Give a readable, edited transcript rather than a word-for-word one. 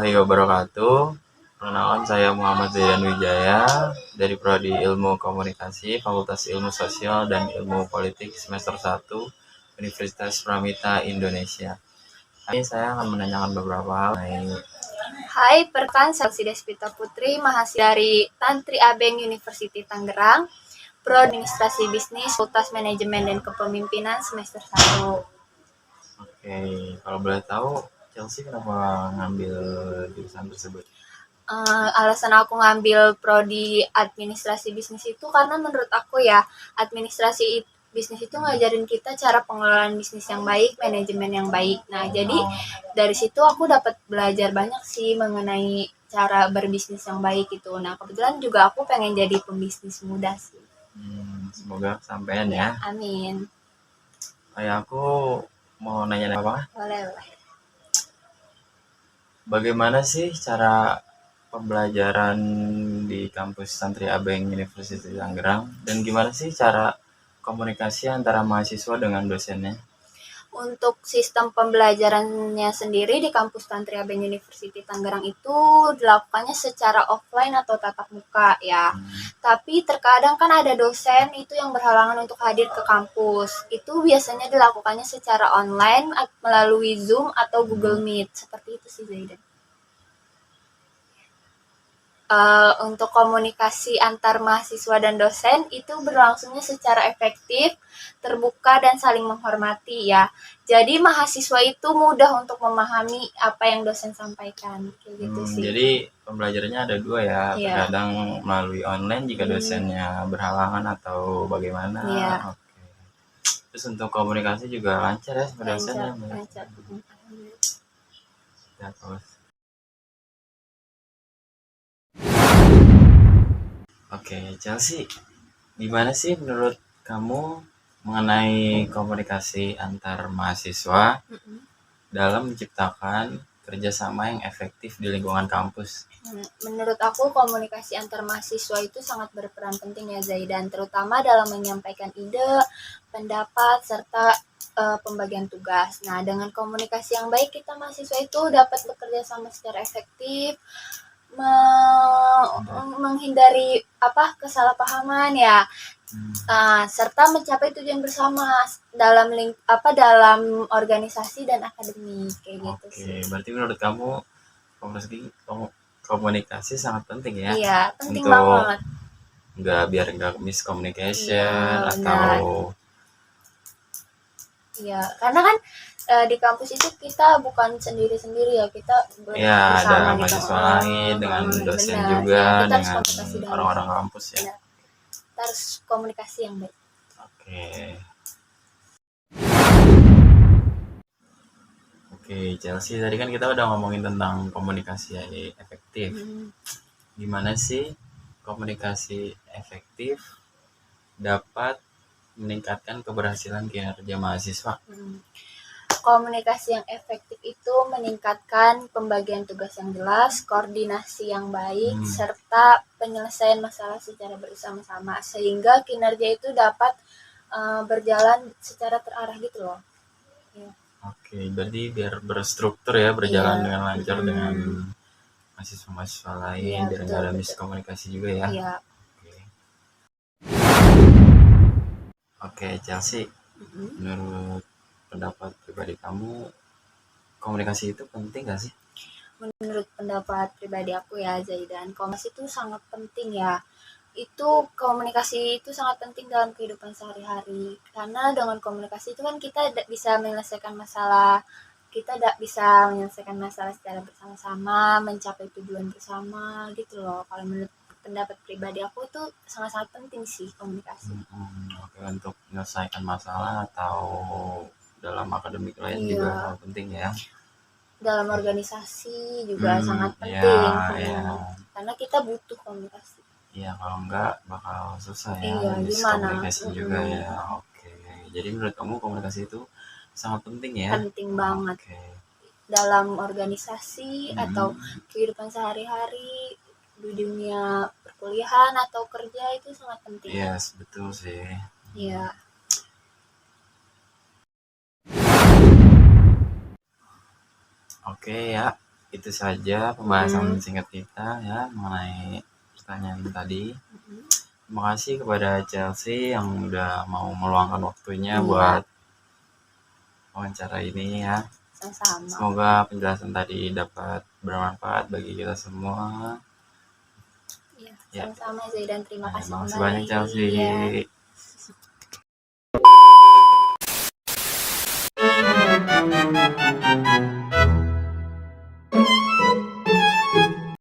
warahmatullahi wabarakatuh. Perkenalkan, saya Muhammad Zaidan Wijaya dari Prodi Ilmu Komunikasi, Fakultas Ilmu Sosial dan Ilmu Politik semester 1 Universitas Pramita Indonesia. Hari ini saya akan menanyakan beberapa hal mengenai. Hai, perkenalkan saya Despita Putri, mahasiswa dari Tantri Abeng University Tangerang, Pro Administrasi Bisnis, Fakultas Manajemen dan Kepemimpinan semester 1. Oke, kalau boleh tahu, Chelsea kenapa ngambil jurusan tersebut? Alasan aku ngambil prodi administrasi bisnis itu karena menurut aku ya, administrasi bisnis itu ngajarin kita cara pengelolaan bisnis yang baik, manajemen yang baik. Nah, jadi dari situ aku dapat belajar banyak sih mengenai cara berbisnis yang baik itu. Nah, kebetulan juga aku pengen jadi pembisnis muda sih. Semoga kesampaian ya. Amin. Kayak aku mau nanya apa? Boleh. Bagaimana sih cara pembelajaran di kampus Tantri Abeng University Tangerang, dan gimana sih cara komunikasi antara mahasiswa dengan dosennya? Untuk sistem pembelajarannya sendiri di kampus Tantri Abeng University Tangerang itu dilakukannya secara offline atau tatap muka ya. Tapi terkadang kan ada dosen itu yang berhalangan untuk hadir ke kampus. Itu biasanya dilakukannya secara online melalui Zoom atau Google Meet. Seperti itu sih Zaidan. Untuk komunikasi antar mahasiswa dan dosen itu berlangsungnya secara efektif, terbuka, dan saling menghormati ya. Jadi mahasiswa itu mudah untuk memahami apa yang dosen sampaikan, kayak gitu sih. Jadi pembelajarannya ada dua ya, Iya. Terkadang melalui online jika dosennya berhalangan atau bagaimana. Iya. Oke. Terus untuk komunikasi juga lancar ya sama dosennya. Lancar. Ya, terus. Oke, Chelsea, gimana sih menurut kamu mengenai komunikasi antar mahasiswa dalam menciptakan kerjasama yang efektif di lingkungan kampus? Menurut aku komunikasi antar mahasiswa itu sangat berperan penting ya Zaidan, terutama dalam menyampaikan ide, pendapat, serta pembagian tugas. Nah, dengan komunikasi yang baik kita mahasiswa itu dapat bekerja sama secara efektif, menghindari kesalahpahaman ya, serta mencapai tujuan bersama dalam dalam organisasi dan akademik kayak gitu sih. Berarti menurut kamu komunikasi sangat penting ya? Iya, penting untuk banget. Biar nggak miscommunication Iya, atau. Iya, karena kan di kampus itu kita bukan sendiri-sendiri ya, kita Ya, bersama ada gitu. mahasiswa lain dengan dosen Benar. juga, Ya, kita harus dengan komunikasi dengan orang-orang kampus ya. Benar. Kita harus komunikasi yang baik. Oke, Chelsea, tadi kan kita udah ngomongin tentang komunikasi yang efektif. Gimana sih komunikasi efektif dapat meningkatkan keberhasilan kinerja mahasiswa? Komunikasi yang efektif itu meningkatkan pembagian tugas yang jelas, koordinasi yang baik, serta penyelesaian masalah secara bersama-sama, sehingga kinerja itu dapat berjalan secara terarah gitu loh. Ya. Oke, berarti biar berstruktur ya, berjalan dengan lancar dengan mahasiswa-mahasiswa lain, biar nggak ada miskomunikasi juga ya. Iya. Oke, Chelsea, menurut pendapat pribadi kamu, komunikasi itu penting gak sih? Menurut pendapat pribadi aku ya Zaidan, komunikasi itu sangat penting ya. Komunikasi itu sangat penting dalam kehidupan sehari-hari. Karena dengan komunikasi itu kan kita bisa menyelesaikan masalah, secara bersama-sama, mencapai tujuan bersama gitu loh. Kalau menurut pendapat pribadi aku itu sangat-sangat penting sih komunikasi. Oke, untuk menyelesaikan masalah atau dalam akademik lain juga penting ya. Dalam organisasi juga sangat penting. Karena kita butuh komunikasi. Iya, kalau enggak bakal susah ya. Miskomunikasi juga ya. Oke. Jadi menurut kamu komunikasi itu sangat penting ya? Penting banget. Dalam organisasi atau kehidupan sehari-hari, di dunia perkuliahan atau kerja itu sangat penting. Yes, betul sih. Iya. Oke ya, itu saja pembahasan singkat kita ya mengenai pertanyaan tadi. Terima kasih kepada Chelsea yang udah mau meluangkan waktunya buat wawancara ini ya. Sama-sama. Semoga penjelasan tadi dapat bermanfaat bagi kita semua. Sama-sama Zaidan, terima kasih Makasih kembali. banyak Chelsea.